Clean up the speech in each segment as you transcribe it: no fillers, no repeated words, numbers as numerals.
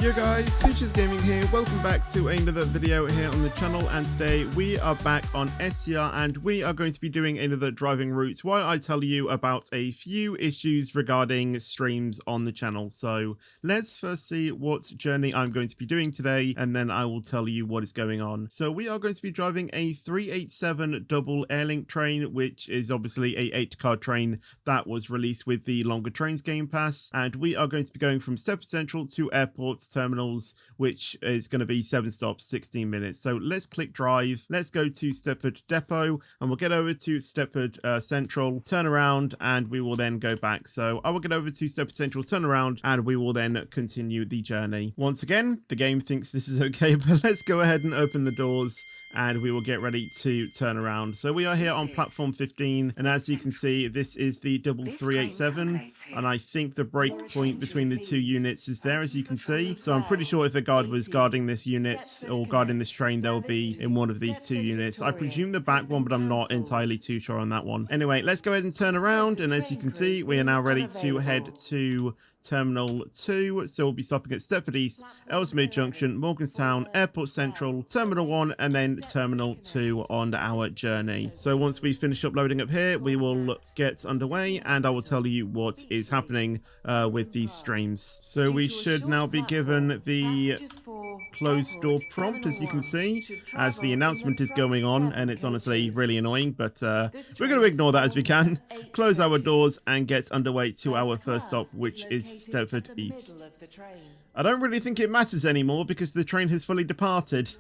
Yo guys, Features Gaming here, welcome back to another video here on the channel, and today we are back on SCR and we are going to be doing another driving route while I tell you about a few issues regarding streams on the channel. So let's first see what journey I'm going to be doing today, and then I will tell you what is going on. So we are going to be driving a 387 double Airlink train, which is obviously a 8-car train that was released with the Longer Trains Game Pass, and we are going to be going from Stepford Central to airports terminals, which is going to be 7 stops, 16 minutes. So let's click drive. Let's go to Stepford Depot and we'll get over to Stepford Central, turn around, and we will then go back. So I will get over to Stepford Central, turn around, and we will then continue the journey. Once again, the game thinks this is okay, but let's go ahead and open the doors and we will get ready to turn around. So we are here on platform 15, and as you can see, this is the double 387, and I think the break point between the two units is there, as you can see. So I'm pretty sure if a guard was guarding this unit or guarding this train, they'll be in one of these two units. I presume the back one, but I'm not entirely too sure on that one. Anyway, let's go ahead and turn around, and as you can see, we are now ready to head to Terminal 2. So we'll be stopping at Stepford East, Ellesmere Junction, Morganstown, Airport Central, Terminal 1, and then Terminal 2 on our journey. So once we finish uploading up here, we will get underway and I will tell you what is happening with these streams. So we should now be given the closed door prompt, as you can see, as the announcement is going on, and it's honestly really annoying, but we're going to ignore that as we can, close our doors and get underway to our first stop, which is Stepford East. I don't really think it matters anymore because the train has fully departed.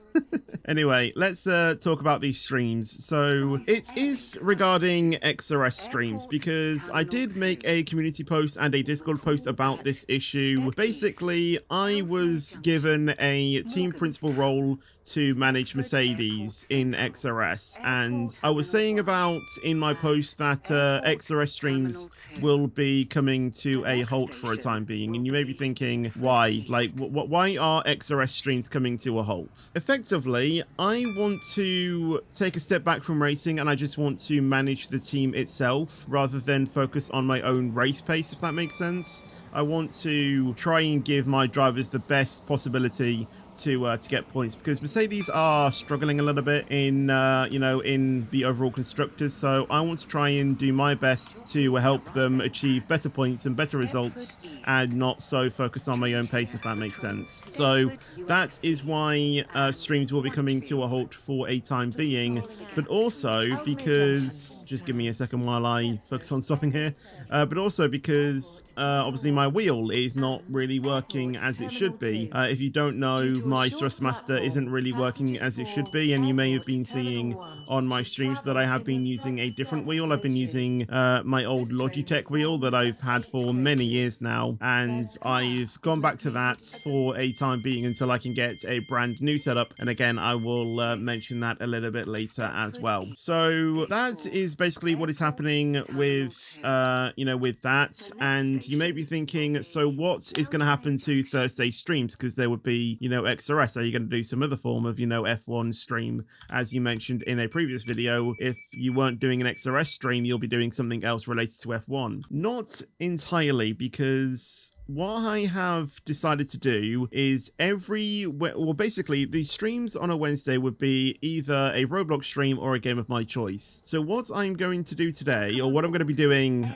Anyway, let's talk about these streams. So it is regarding XRS streams, because I did make a community post and a Discord post about this issue. Basically, I was given a team principal role to manage Mercedes in XRS, and I was saying about in my post that XRS streams will be coming to a halt for a time being, and you may be thinking, why? Like, why are XRS streams coming to a halt? Effectively, I want to take a step back from racing and I just want to manage the team itself rather than focus on my own race pace, if that makes sense. I want to try and give my drivers the best possibility to get points, because Mercedes are struggling a little bit in in the overall constructors, so I want to try and do my best to help them achieve better points and better results and not so focus on my own pace, if that makes sense. So that is why streams will be coming to a halt for a time being, but also because, just give me a second while I focus on stopping here, but also because obviously my wheel is not really working as it should be. If you don't know, my Thrustmaster isn't really working as it should be, and you may have been seeing on my streams that I have been using a different wheel. I've been using my old Logitech wheel that I've had for many years now, and I've gone back to that for a time being until I can get a brand new setup, and again I will mention that a little bit later as well. So that is basically what is happening with with that, and you may be thinking, so what is going to happen to Thursday streams, because there would be XRS. Are you going to do some other form of F1 stream? As you mentioned in a previous video, if you weren't doing an XRS stream, you'll be doing something else related to F1. Not entirely, because what I have decided to do is basically the streams on a Wednesday would be either a Roblox stream or a game of my choice. So what I'm going to do today, or what I'm going to be doing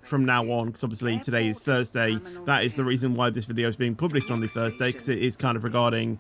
from now on, because obviously today is Thursday, that is the reason why this video is being published on the Thursday, because it is kind of regarding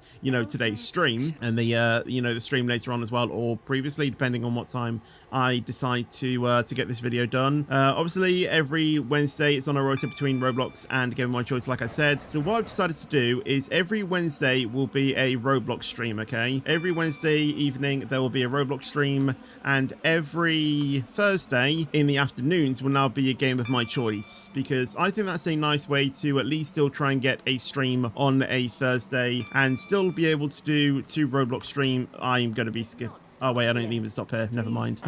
today's stream and the the stream later on as well, or previously, depending on what time I decide to get this video done. Obviously every Wednesday it's on a rota between Roblox and game of my choice, like I said. So what I've decided to do is every Wednesday will be a Roblox stream, okay? Every Wednesday evening there will be a Roblox stream, and every Thursday in the afternoons will now be a game of my choice, because I think that's a nice way to at least still try and get a stream on a Thursday and still be able to do 2 Roblox stream. I'm going to be skip. Oh wait, I don't even stop here. Never mind.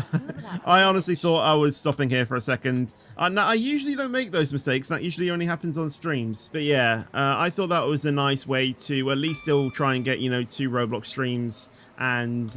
I honestly thought I was stopping here for a second. No, I usually don't make those mistakes. That usually only happens on streams. But yeah, I thought that was a nice way to at least still try and get 2 Roblox streams and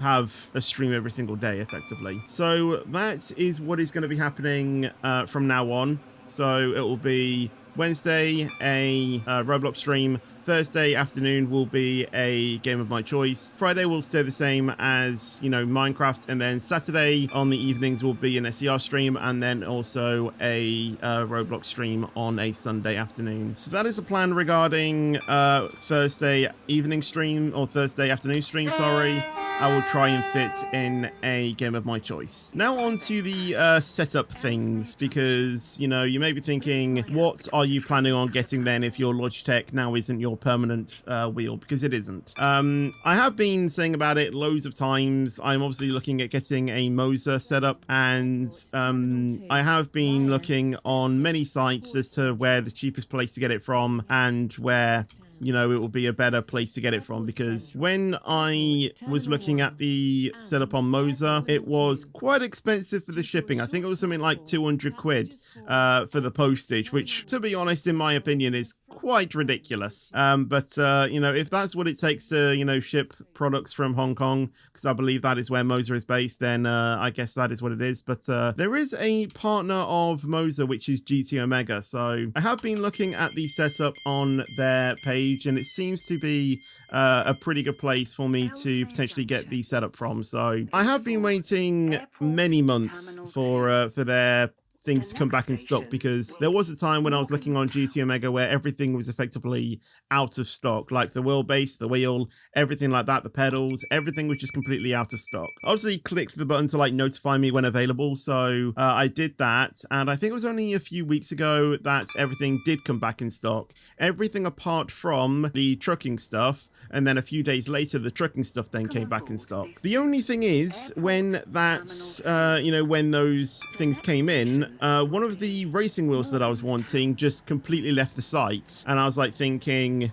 have a stream every single day, effectively. So that is what is going to be happening from now on. So it will be Wednesday, a Roblox stream. Thursday afternoon will be a game of my choice. Friday will stay the same as, you know, Minecraft, and then Saturday on the evenings will be an SER stream, and then also a Roblox stream on a Sunday afternoon. So that is the plan regarding Thursday evening stream, or Thursday afternoon stream, sorry. I will try and fit in a game of my choice. Now on to the setup things, because, you know, you may be thinking, what are you planning on getting then if your Logitech now isn't your permanent wheel? Because it isn't. I have been saying about it loads of times. I'm obviously looking at getting a Moser setup, and I have been looking on many sites as to where the cheapest place to get it from and where, you know, it will be a better place to get it from, because when I was looking at the setup on Moser, it was quite expensive for the shipping. I think it was something like 200 quid for the postage, which, to be honest, in my opinion, is quite ridiculous. But you know, if that's what it takes to, you know, ship products from Hong Kong, because I believe that is where Moser is based, then I guess that is what it is. But there is a partner of Moser, which is GT Omega. So I have been looking at the setup on their page, and it seems to be a pretty good place for me to potentially get the setup from. So I have been waiting many months for their things to come back in stock, because there was a time when I was looking on GT Omega where everything was effectively out of stock, like the wheelbase, the wheel, everything like that, the pedals, everything was just completely out of stock. Obviously clicked the button to like notify me when available, so I did that, and I think it was only a few weeks ago that everything did come back in stock, everything apart from the trucking stuff, and then a few days later the trucking stuff then came back in stock. The only thing is, when that you know, when those things came in, one of the racing wheels that I was wanting just completely left the site, and I was like thinking,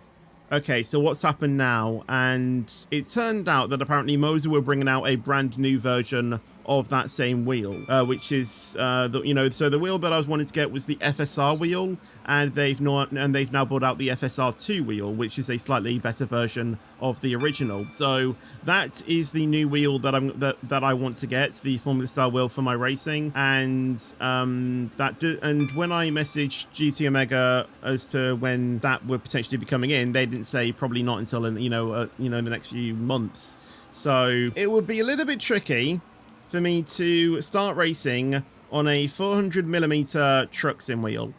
okay, so what's happened now? And it turned out that apparently Moser were bringing out a brand new version of that same wheel, which is you know, so the wheel that I was wanting to get was the FSR wheel, and they've now brought out the FSR2 wheel, which is a slightly better version of the original. So that is the new wheel that I want to get, the Formula style wheel for my racing. And and when I messaged GT Omega as to when that would potentially be coming in, they didn't say probably not until in, you know, in the next few months. So it would be a little bit tricky for me to start racing on a 400mm truck sim wheel.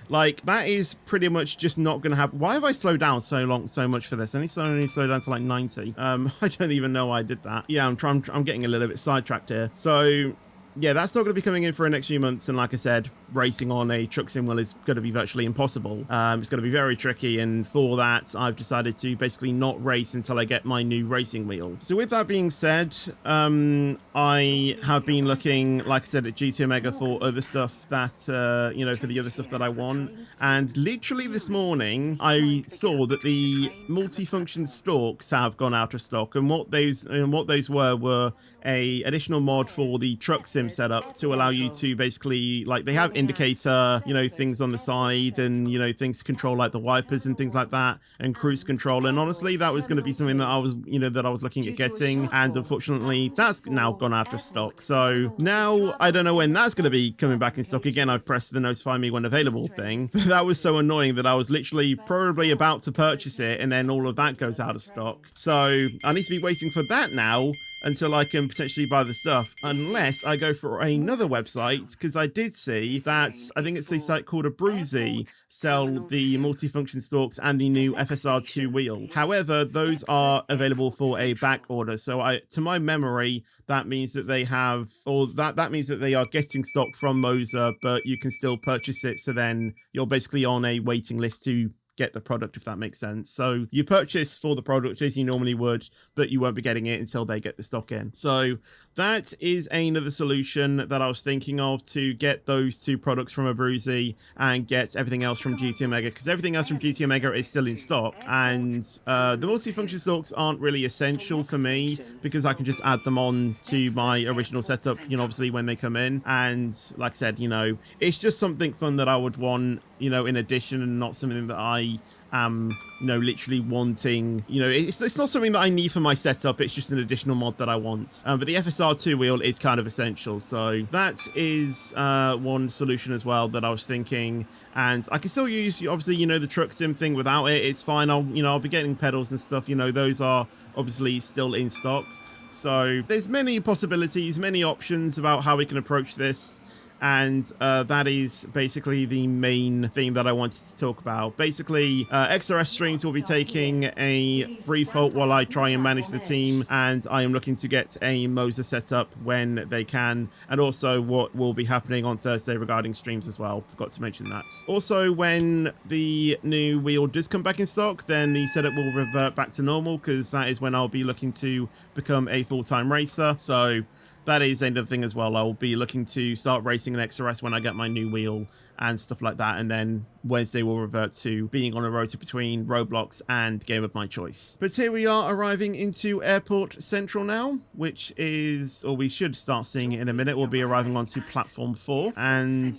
Like, that is pretty much just not going to happen. Why have I slowed down so much for this? I only slowed down to like 90. I don't even know why I did that. Yeah, I'm getting a little bit sidetracked here. So yeah, that's not going to be coming in for the next few months, and like I said, racing on a truck sim wheel is going to be virtually impossible. It's going to be very tricky, and for that I've decided to basically not race until I get my new racing wheel. So with that being said, I have been looking, like I said, at GT Omega for other stuff that you know, for the other stuff that I want, and literally this morning I saw that the multifunction stalks have gone out of stock, and what those were a additional mod for the truck sim setup to allow you to basically, like, they have indicator, you know, things on the side, and, you know, things to control like the wipers and things like that, and cruise control. And honestly, that was going to be something that I was, you know, that I was looking at getting, and unfortunately that's now gone out of stock. So now I don't know when that's going to be coming back in stock again. I've pressed the notify me when available thing, but that was so annoying that I was literally probably about to purchase it, and then all of that goes out of stock. So I need to be waiting for that now until I can potentially buy the stuff, unless I go for another website, because I did see that, I think it's a site called Abruzzi, sell the multifunction stalks and the new FSR2 wheel. However, those are available for a back order, so to my memory, that means that they have, or that means that they are getting stock from Moser, but you can still purchase it, so then you're basically on a waiting list to get the product, if that makes sense. So you purchase for the product as you normally would, but you won't be getting it until they get the stock in. So that is another solution that I was thinking of, to get those two products from Abruzzi and get everything else from GT Omega, because everything else from GT Omega is still in stock, and the multifunction stalks aren't really essential for me, because I can just add them on to my original setup, you know, obviously when they come in. And like I said, you know, it's just something fun that I would want, you know, in addition, and not something that I am, you know, literally wanting, you know, it's not something that I need for my setup. It's just an additional mod that I want. But the FSR2 wheel is kind of essential. So that is one solution as well that I was thinking. And I can still use, obviously, you know, the truck sim thing without it. It's fine. I'll be getting pedals and stuff. You know, those are obviously still in stock. So there's many possibilities, many options about how we can approach this. And that is basically the main thing that I wanted to talk about. Basically, XRS Streams will be taking a brief halt while I try and manage the team, and I am looking to get a Moser set up when they can, and also what will be happening on Thursday regarding streams as well. Forgot to mention that. Also, when the new wheel does come back in stock, then the setup will revert back to normal, because that is when I'll be looking to become a full-time racer. So that is another thing as well. I'll be looking to start racing an XRS when I get my new wheel and stuff like that. And then Wednesday will revert to being on a rota between Roblox and game of my choice. But here we are arriving into Airport Central now, which is, or we should start seeing it in a minute. We'll be arriving onto platform 4. And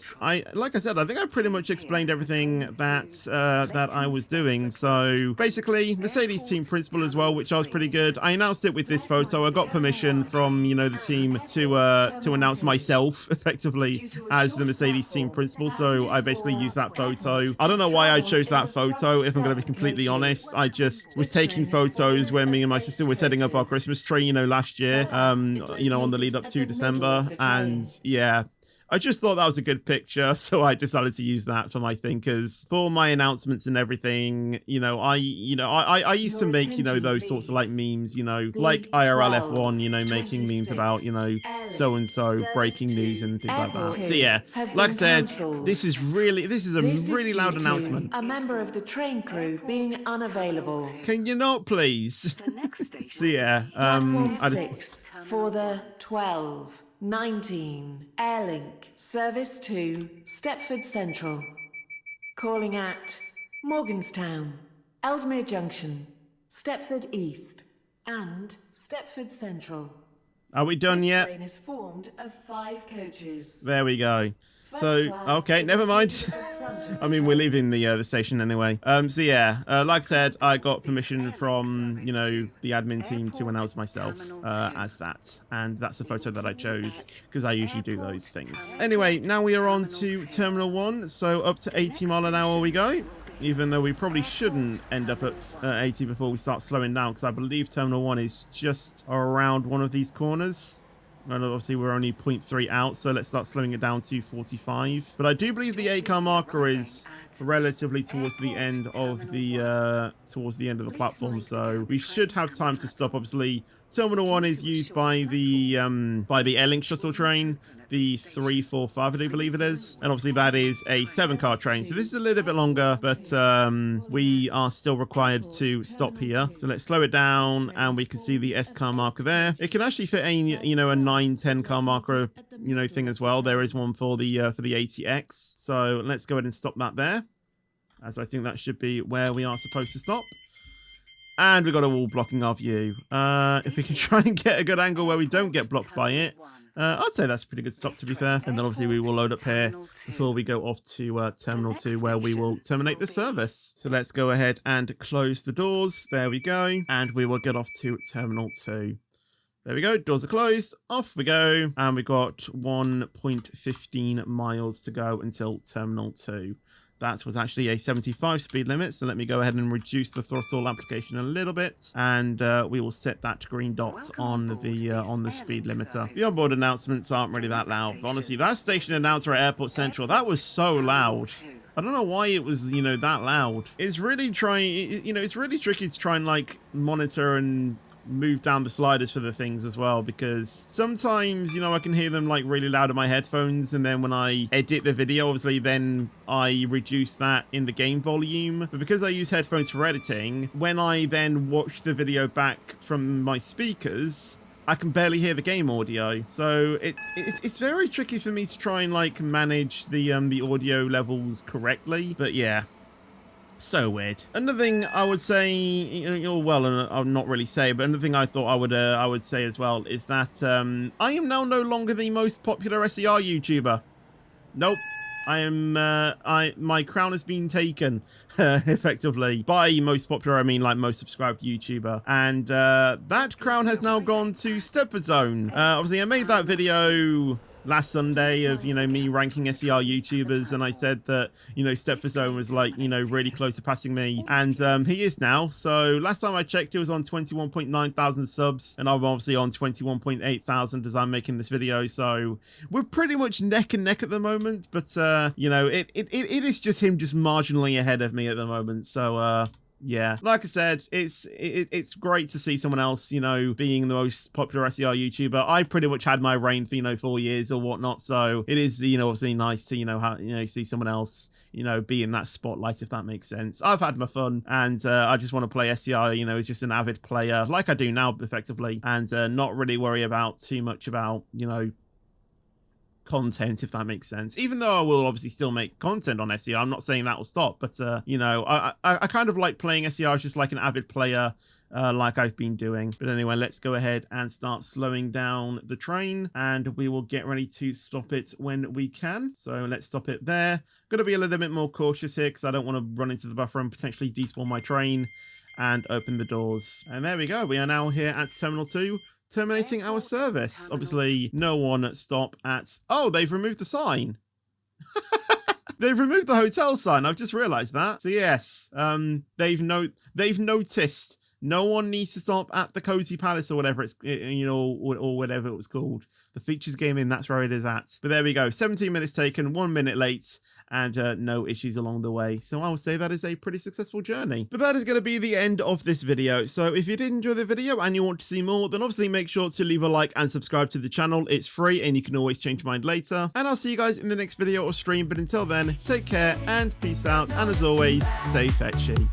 like I said, I think I pretty much explained everything that I was doing. So basically, Mercedes team principal as well, which I was pretty good. I announced it with this photo. I got permission from, you know, the team to announce myself effectively as the Mercedes team principal. So I basically used that photo. I don't know why I chose that photo, if I'm going to be completely honest. I just was taking photos when me and my sister were setting up our Christmas tree, you know, last year, you know, on the lead up to December. And yeah, I just thought that was a good picture, so I decided to use that for my thing, because for my announcements and everything, you know, I used to make, you know, those sorts of like memes, you know, like IRL F1, you know, making memes about, you know, so-and-so breaking news and things like that. So yeah, like I said, this is a really loud announcement. A member of the train crew being unavailable. Can you not, please? So yeah, Platform 6 for the 12:19 Airlink service to Stepford Central. Calling at Morganstown, Ellesmere Junction, Stepford East, and Stepford Central. Are we done yet? This train is formed of 5 coaches. There we go. So, okay, never mind. I mean, we're leaving the station anyway. So yeah, like I said, I got permission from, you know, the admin team to announce myself as that. And that's the photo that I chose, because I usually do those things. Anyway, now we are on to Terminal 1. So up to 80 mile an hour we go. Even though we probably shouldn't end up at 80 before we start slowing down, because I believe Terminal 1 is just around one of these corners. And obviously we're only 0.3 out, so let's start slowing it down to 45. But I do believe the 8-car marker is relatively towards the end of the platform, so we should have time to stop. Obviously, Terminal 1 is used by the Airlink shuttle train, the 345, I do believe it is, and obviously that is a 7-car train. So this is a little bit longer, but we are still required to stop here. So let's slow it down, and we can see the S-car marker there. It can actually fit a, you know, a 9-10 car marker, you know, thing as well. There is one for the ATX. So let's go ahead and stop that there, as I think that should be where we are supposed to stop. And we've got a wall blocking our view. If we can try and get a good angle where we don't get blocked by it, I'd say that's a pretty good stop, to be fair. And then obviously we will load up here before we go off to Terminal 2, where we will terminate the service. So let's go ahead and close the doors. There we go. And we will get off to Terminal 2. There we go. Doors are closed. Off we go. And we got 1.15 miles to go until Terminal 2. That was actually a 75 speed limit, so let me go ahead and reduce the throttle application a little bit, and we will set that green dot on the speed limiter. The onboard announcements aren't really that loud, but honestly, that station announcer at Airport Central, that was so loud. I don't know why it was, you know, that loud. It's really it's really tricky to try and like monitor and move down the sliders for the things as well, because sometimes, you know, I can hear them like really loud in my headphones, and then when I edit the video, obviously then I reduce that in the game volume. But because I use headphones for editing, when I then watch the video back from my speakers, I can barely hear the game audio. So it's very tricky for me to try and like manage the audio levels correctly. But yeah, so weird. Another thing I would say, well, I'll not really say, but another thing I thought I would say as well is that I am now no longer the most popular SER YouTuber. Nope. my crown has been taken effectively by most popular, I mean like most subscribed YouTuber, and that crown has now gone to Stepford Zone. Obviously I made that video last Sunday of, you know, me ranking SER YouTubers, and I said that, you know, Stepford Zone was like, you know, really close to passing me, and he is now. So last time I checked, he was on 21.9 thousand subs, and I'm obviously on 21.8 thousand as I'm making this video, so we're pretty much neck and neck at the moment, but you know, it is just him just marginally ahead of me at the moment, so yeah, like I said, it's great to see someone else, you know, being the most popular SER YouTuber. I pretty much had my reign for, you know, 4 years or whatnot, so it is, you know, obviously nice to, you know, see someone else, you know, be in that spotlight, if that makes sense. I've had my fun, and I just want to play SER, you know, as just an avid player, like I do now, effectively, and not really worry about too much about, you know, content, if that makes sense. Even though I will obviously still make content on SER, I'm not saying that will stop, but you know, I kind of like playing SER just like an avid player, like I've been doing. But anyway, let's go ahead and start slowing down the train, and we will get ready to stop it when we can. So let's stop it there. Gonna be a little bit more cautious here because I don't want to run into the buffer and potentially despawn my train, and open the doors. And there we go, we are now here at Terminal 2, terminating our service. Obviously, no one stop at... Oh, they've removed the sign. They've removed the hotel sign. I've just realized that. So yes, they've noticed no one needs to stop at the Cozy Palace or whatever it's, you know, or whatever it was called. The Features Gaming, that's where it is at. But there we go. 17 minutes taken, 1 minute late, and no issues along the way. So I would say that is a pretty successful journey. But that is going to be the end of this video. So if you did enjoy the video and you want to see more, then obviously make sure to leave a like and subscribe to the channel. It's free and you can always change your mind later. And I'll see you guys in the next video or stream. But until then, take care and peace out. And as always, stay fetchy.